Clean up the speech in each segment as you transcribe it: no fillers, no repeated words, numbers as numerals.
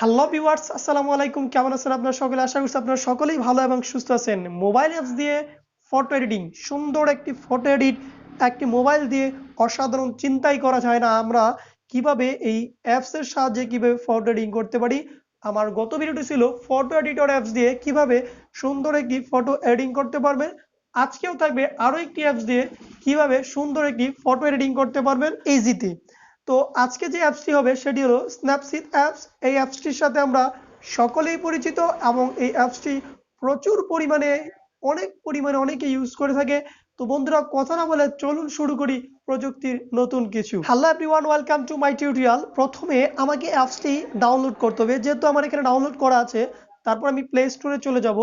Hello viewers, আসসালামু আলাইকুম। কেমন আছেন আপনারা সকলে? আশা করছি আপনারা সকলেই ভালো এবং সুস্থ আছেন। মোবাইল অ্যাপস দিয়ে ফটো এডিটিং, সুন্দর একটি ফটো এডিট একটি মোবাইল দিয়ে অসাধারণ চিন্তাই করা যায় না। আমরা কিভাবে এই অ্যাপসের সাহায্যে কিভাবে ফটো এডিটিং করতে পারি। আমার গত ভিডিওটি ছিল ফটো এডিটর অ্যাপস দিয়ে কিভাবে সুন্দর একটি ফটো এডিটিং করতে পারবেন। আজকেও থাকবে আরো একটি অ্যাপস দিয়ে কিভাবে সুন্দর একটি ফটো এডিটিং করতে পারবেন ইজিতে। তো আজকে যে অ্যাপসটি হবে সেটি হলো স্ন্যাপসিড অ্যাপস। এই অ্যাপসটির সাথে আমরা সকলেই পরিচিত এবং এই অ্যাপসটি প্রচুর পরিমাণে অনেকে ইউজ করে থাকে। তো বন্ধুরা, কথা না বলে চলুন শুরু করি প্রযুক্তির নতুন কিছু। Hello everyone, welcome to my tutorial. প্রথমে আমাকে অ্যাপসটি ডাউনলোড করতে হবে। যেহেতু আমার এখানে ডাউনলোড করা আছে, তারপর আমি প্লে স্টোরে চলে যাব।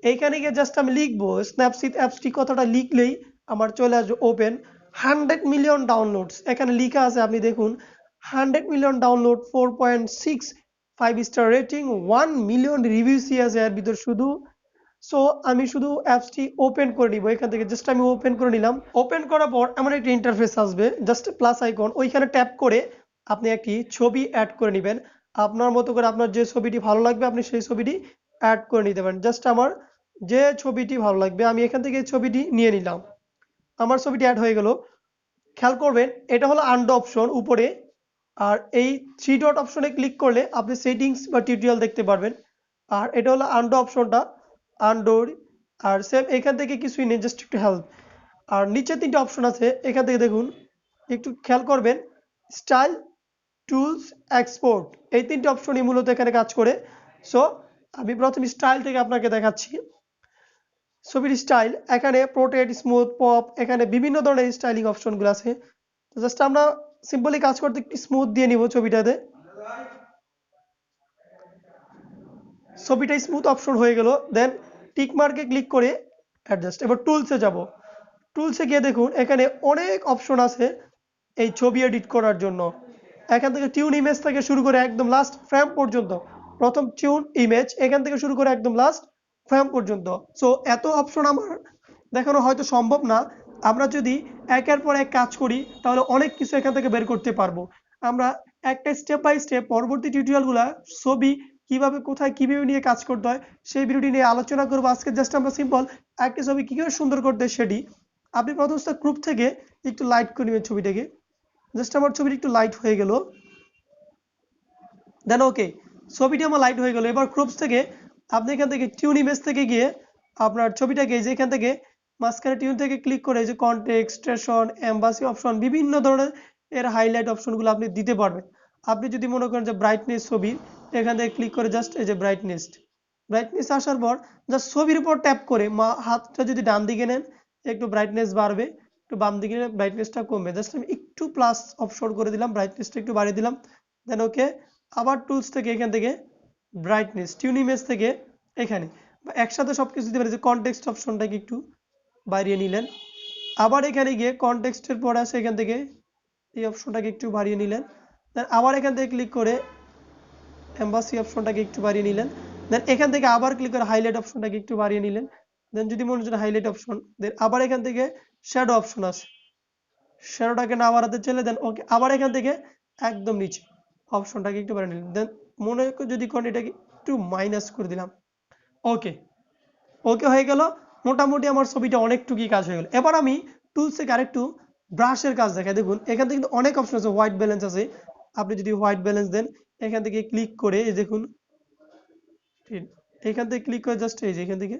এইখানে গিয়ে জাস্ট আমি লিখবো স্ন্যাপসিড অ্যাপসটি, কথাটা লিখলেই আমার চলে আসবে ওপেন। 100 মিলিয়ন ডাউনলোডস এখানে লেখা আছে, আপনি দেখুন। 100 million download, 4.6 5 star rating, 1 million রিভিউসই আছে এর ভিতর শুধু। সো আমি শুধু অ্যাপসটি ওপেন করে নিব। এখান থেকে জাস্ট আমি ওপেন করে নিলাম। ওপেন করার পর এমন একটা ইন্টারফেস আসবে, জাস্ট প্লাস আইকন, ওইখানে ট্যাপ করে আপনি একটি ছবি অ্যাড করে নেবেন। আপনার মতো করে আপনার যে ছবিটি ভালো লাগবে আপনি সেই ছবিটি অ্যাড করে নিতে পারেন। জাস্ট আমার যে ছবিটি ভালো লাগবে আমি এখান থেকে এই ছবিটি নিয়ে নিলাম। আমার ছবিটি অ্যাড হয়ে গেল। খেয়াল করবেন, এটা হলো আন্ডো অপশন উপরে। আর এই থ্রি ডট অপশনে ক্লিক করলে আপনি সেটিংস বা টিউটোরিয়াল দেখতে পারবেন। আর এটা হলো আন্ডো অপশনটা, আন্ডোর। আর সেম এখান থেকে কিছুই নেই, জাস্ট একটু হেল্প। আর নিচে তিনটা অপশন আছে, এখান থেকে দেখুন, একটু খেয়াল করবেন। স্টাইল, টুলস, এক্সপোর্ট, এই তিনটে অপশনই মূলত এখানে কাজ করে। সো আমি প্রথমে স্টাইল থেকে আপনাকে দেখাচ্ছি। ছবির স্টাইল, এখানে পোর্ট্রেট, স্মুথ, পপ, এখানে বিভিন্ন ধরনের স্টাইলিং অপশনগুলো আছে। তো জাস্ট আমরা সিম্পলি কাজ করতে একটু স্মুথ দিয়ে নিব ছবিটাতে। ছবিটা স্মুথ অপশন হয়ে গেল। দেন টিক মার্কে ক্লিক করে অ্যাডজাস্ট। এবার টুলসে যাব। টুলসে গিয়ে দেখুন এখানে অনেক অপশন আছে এই ছবি এডিট করার জন্য। এখান থেকে টিউন ইমেজ থেকে শুরু করে একদম লাস্ট ফ্রেম পর্যন্ত। প্রথম টিউন ইমেজ, এখান থেকে শুরু করে একদম লাস্ট ফ্রেম পর্যন্ত। সো এত অপশন আমার দেখানো হয়তো সম্ভব না। আমরা যদি একের পর এক কাজ করি তাহলে অনেক কিছু এখান থেকে বের করতে পারবো। আমরা একটা স্টেপ বাই স্টেপ পরবর্তী টিউটোরিয়ালগুলো ছবি কিভাবে কোথায় কিভাবে নিয়ে কাজ করতে হয় সেই ভিডিওটি নিয়ে আলোচনা করবো। আজকে জাস্ট আমরা সিম্পল একটা ছবি কিভাবে সুন্দর করতে হয় সেটি। আপনি প্রথম গ্রুপ থেকে একটু লাইট করে নেবেন ছবিটাকে। জাস্ট আমার ছবিটি একটু লাইট হয়ে গেল। দেন ওকে, ছবিটি আমার লাইট হয়ে গেল। এবার গ্রুপস থেকে আপনি এখান থেকে টিউন ইমেজ থেকে গিয়ে আপনার ছবিটাকে যে এখান থেকে মাঝখানে টিউন থেকে ক্লিক করে যে কনটেক্সট, স্টেশন, এমবাসি অপশন, বিভিন্ন ধরনের এর হাইলাইট অপশনগুলো আপনি দিতে পারবেন। আপনি যদি মনে করেন যে ব্রাইটনেস ছবি, এখান থেকে ক্লিক করে জাস্ট এই যে ব্রাইটনেস আসার পর জাস্ট ছবির উপর ট্যাপ করে হাতটা যদি ডান দিকে নেন একটু ব্রাইটনেস বাড়বে, একটু বাম দিকে ব্রাইটনেসটা কমবে। জাস্ট আমি একটু প্লাস অপশন করে দিলাম, ব্রাইটনেসটা একটু বাড়িয়ে দিলাম। দেন ওকে, আবার টুলস থেকে এখান থেকে ব্রাইটনেস, টিউন ইমেজ থেকে এখানে একসাথে সবকিছু দিতে পারি। যে কনটেক্সট অপশনটাকে একটু বাড়িয়ে নিলেন। আবার এখানে গিয়ে কনটেক্সটের পরে আছে এখান থেকে এই অপশনটাকে একটু বাড়িয়ে নিলেন। দেন আবার এখান থেকে ক্লিক করে এমবাসি অপশনটাকে একটু বাড়িয়ে নিলেন। দেন এখান থেকে আবার ক্লিক করে হাইলাইট অপশনটাকে একটু বাড়িয়ে নিলেন। দেন যদি মনে হচ্ছে হাইলাইট অপশন, দেন আবার এখান থেকে শ্যাডো অপশন আছে, শ্যাডোটাকে না বাড়াতে চাইলে দেন ওকে, আবার এখান থেকে একদম নিচে অপশনটাকে একটু বাড়িয়ে নিলেন। দেন মনে যদি করেন এটাকে একটু মাইনাস করে দিলাম। ওকে, ওকে হয়ে গেল। মোটামুটি আমার ছবিটা অনেকটুকুই কাজ হয়ে গেল। এবার আমি টুলস থেকে আরেকটু ব্রাশের কাজ দেখাই। দেখুন এখান থেকে কিন্তু অনেক অপশন আছে। হোয়াইট ব্যালেন্স আছে, আপনি যদি হোয়াইট ব্যালেন্স দেন এখান থেকে ক্লিক করে এই দেখুন, এখান থেকে ক্লিক করে জাস্ট এই যে এখান থেকে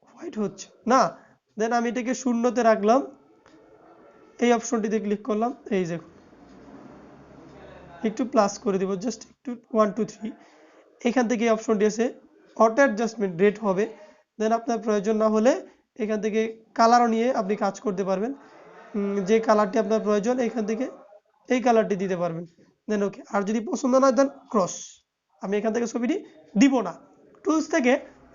হোয়াইট হচ্ছে না। দেন আমি এটাকে শূন্যতে রাখলাম, এই অপশনটিতে ক্লিক করলাম, এই দেখুন একটু প্লাস করে দিব, জাস্ট একটু 1 2 3। এখান থেকে এই অপশনটি আছে অটো অ্যাডজাস্টমেন্ট রেট হবে। দেন আপনার প্রয়োজন না হলে এখান থেকে কালারও নিয়ে আপনি কাজ করতে পারবেন। যে কালারটি আপনার প্রয়োজন এখান থেকে এই কালারটি দিতে পারবেন। দেন ওকে, আর যদি পছন্দ না দেন ক্রস, আমি এখান থেকে ছবিটি দিব না। টুলস থেকে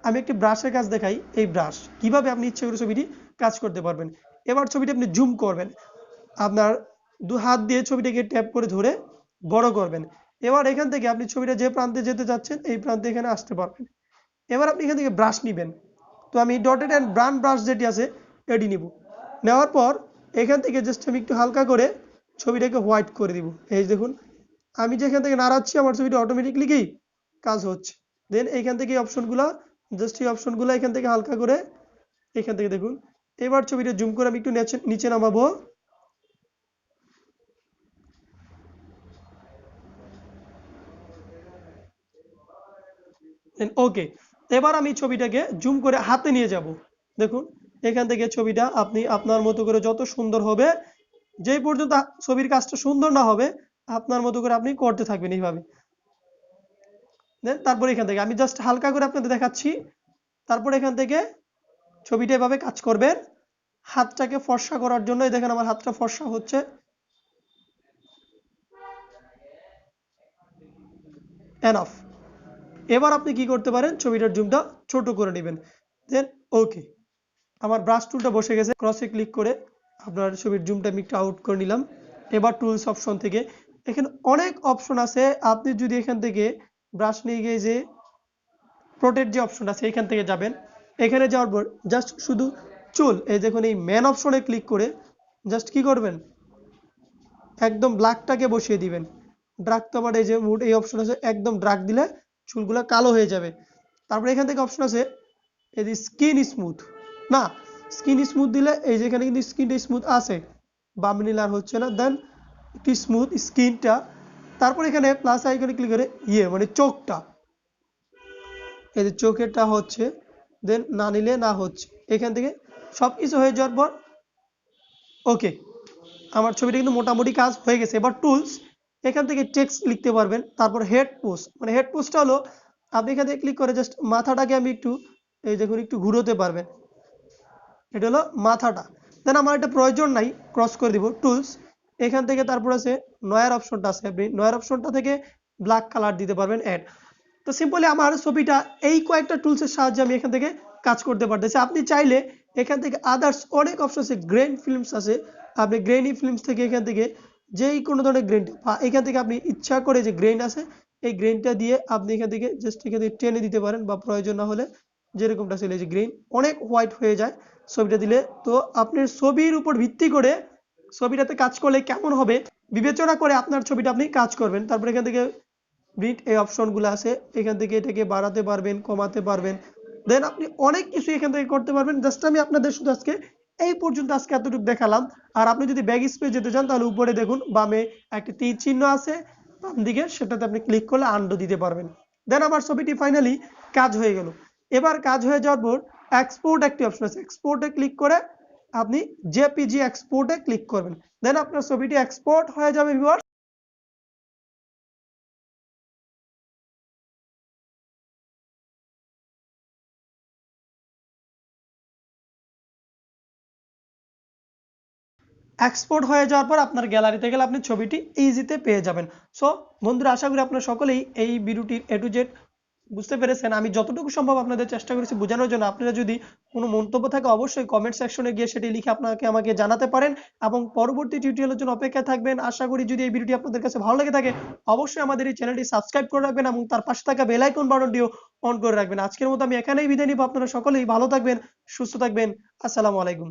আমি একটি ব্রাশের কাজ দেখাই। এই ব্রাশ কিভাবে আপনি ইচ্ছে করে ছবিটি কাজ করতে পারবেন। এবার ছবিটি আপনি জুম করবেন, আপনার দু হাত দিয়ে ছবিটাকে ট্যাপ করে ধরে বড় করবেন। এবার এখান থেকে আপনি ছবিটা যে প্রান্তে যেতে চাচ্ছেন এই প্রান্তে এখানে আসতে পারবেন। এবার আপনি এখান থেকে ব্রাশ নেবেন। তো আমি ডটেড অ্যান্ড ব্রাউন ব্রাশ যেটি আছে এটি নিব। নেওয়ার পর এখান থেকে জাস্ট আমি একটু হালকা করে ছবিটাকে হোয়াইট করে দিব। এই দেখুন আমি যেখান থেকে নাড়াচ্ছি আমার ছবিটা অটোমেটিকলি কি কাজ হচ্ছে। দেন এখান থেকে এই অপশনগুলো জাস্ট এই অপশনগুলো এখান থেকে হালকা করে এখান থেকে দেখুন। এবার ছবিটা জুম করে আমি একটু নিচে নামাবো। ওকে, এবার আমি ছবিটাকে জুম করে হাতে নিয়ে যাব। দেখুন এখান থেকে ছবিটা আপনি আপনার মতো করে যত সুন্দর হবে, যেই পর্যন্ত ছবির কাজটা সুন্দর না হবে আপনার মতো করে আপনি করতে থাকবেন এইভাবে। দেন তারপর এখান থেকে আমি জাস্ট হালকা করে আপনাদের দেখাচ্ছি। তারপর এখান থেকে ছবিটা এভাবে কাজ করবেন। হাতটাকে ফর্সা করার জন্য এই দেখেন আমার হাতটা ফর্সা হচ্ছে। এনাফ। এবার আপনি কি করতে পারেন, ছবিটার জুমটা ছোট করে নেবেন। দেন ওকে, আমার ব্রাশ টুলটা বসে গেছে। ক্রসে ক্লিক করে আপনার ছবির জুমটা আমি একটু আউট করে নিলাম। এবার টুলস অপশন থেকে এখানে অনেক অপশন আছে। আপনি যদি এখান থেকে ব্রাশ নিয়ে গিয়ে যে প্রোটেক্ট যে অপশন আছে এখান থেকে যাবেন। এখানে যাওয়ার পর জাস্ট শুধু চুল এই দেখুন এই ম্যান অপশনে ক্লিক করে জাস্ট কি করবেন, একদম ব্ল্যাকটাকে বসিয়ে দিবেন। ড্রাগ তো আমার এই যে মুড এই অপশন আছে, একদম ড্রাগ দিলে চুলগুলো কালো হয়ে যাবে। তারপরে এখান থেকে অপশন আছে এই যে স্কিন স্মুথ, না স্কিন স্মুথ দিলে এই যে এখানে কিন্তু স্কিনটা স্মুথ আছে, বাম নীলার হচ্ছে না। দেন একটু স্মুথ স্কিনটা, তারপর এখানে প্লাস আইকনে ক্লিক করে মানে চোখটা, এই যে চোখেরটা হচ্ছে, দেন না নিলে না হচ্ছে। এখান থেকে সব কিছু হয়ে যাওয়ার পর ওকে, আমার ছবিটা কিন্তু মোটামুটি কাজ হয়ে গেছে। এবার টুলস এখান থেকে টেক্সট লিখতে পারবেন। তারপর হেড পোস্ট, মানে হেড পোস্টটা হলো আপনি এখান থেকে ক্লিক করে জাস্ট মাথাটাকে আমি একটু এই দেখুন একটু ঘুরোতে পারবেন। এটা হলো মাথাটা। দেন আমার এটা প্রয়োজন নাই, ক্রস করে দিব টুলস। এখান থেকে তারপর আছে নয়ার অপশনটা আছে, আপনি নয়ার অপশনটা থেকে ব্ল্যাক কালার দিতে পারবেন অ্যাড। তো সিম্পলি আমার ছবিটা এই কয়েকটা টুলসের সাহায্যে আমি এখান থেকে কাজ করতে পারতেছি। আপনি চাইলে এখান থেকে আদার্স অনেক অপশন আছে, গ্রেন ফিল্মস আছে, আপনি গ্রেনি ফিল্মস থেকে এখান থেকে যেই কোনো ধরনের গ্রেন বা এখান থেকে আপনি ইচ্ছা করে যে গ্রেন আছে এই গ্রেনটা দিয়ে আপনি এখান থেকে জাস্ট এখান থেকে টেনে দিতে পারেন, বা প্রয়োজন না হলে যেরকমটা ছিল যে গ্রেন অনেক হোয়াইট হয়ে যায় ছবিটা দিলে। তো আপনার ছবির উপর ভিত্তি করে ছবিটাতে কাজ করলে কেমন হবে বিবেচনা করে আপনার ছবিটা আপনি কাজ করবেন। তারপর এখান থেকে ব্রিট এই অপশনগুলো আছে, এখান থেকে এটাকে বাড়াতে পারবেন, কমাতে পারবেন। দেন আপনি অনেক কিছু এখান থেকে করতে পারবেন। জাস্ট আমি আপনাদের শুধু আজকে এই পর্যন্ত আজকে এতটুকু দেখালাম। আর আপনি যদি ব্যাক স্পেস যেতে চান তাহলে উপরে দেখুন বামে একটা তীর চিহ্ন আছে বাম দিকে, সেটাতে আপনি ক্লিক করলে আন্ডু দিতে পারবেন। দেন আমার ছবিটি ফাইনালি কাজ হয়ে গেল। এবার কাজ হয়ে যাওয়ার পর এক্সপোর্ট একটি অপশন আছে, এক্সপোর্টে ক্লিক করে আপনি জেপিজি এক্সপোর্টে ক্লিক করবেন। দেন আপনার ছবিটি এক্সপোর্ট হয়ে যাবে ভিউয়ার্স। এক্সপোর্ট হয়ে যাওয়ার পর আপনার গ্যালারিতে গেলে আপনি ছবিটি ইজিতে পেয়ে যাবেন। সো বন্ধুরা, আশা করি আপনারা সকলেই এই ভিডিওটির এ টু জেড বুঝতে পেরেছেন। আমি যতটুকু সম্ভব আপনাদের চেষ্টা করেছি বোঝানোর জন্য। আপনারা যদি কোনো মন্তব্য থাকে অবশ্যই কমেন্ট সেকশনে গিয়ে সেটি লিখে আমাকে জানাতে পারেন, এবং পরবর্তী টিউটোরিয়ালের জন্য অপেক্ষায় থাকবেন। আশা করি যদি এই ভিডিওটি আপনাদের কাছে ভালো লেগে থাকে অবশ্যই আমাদের এই চ্যানেলটি সাবস্ক্রাইব করে রাখবেন এবং তার পাশে থাকা বেল আইকন বাটনটিও অন করে রাখবেন। আজকের মতো আমি এখানেই বিদায় নিব। আপনারা সকলেই ভালো থাকবেন, সুস্থ থাকবেন। আসসালামু আলাইকুম।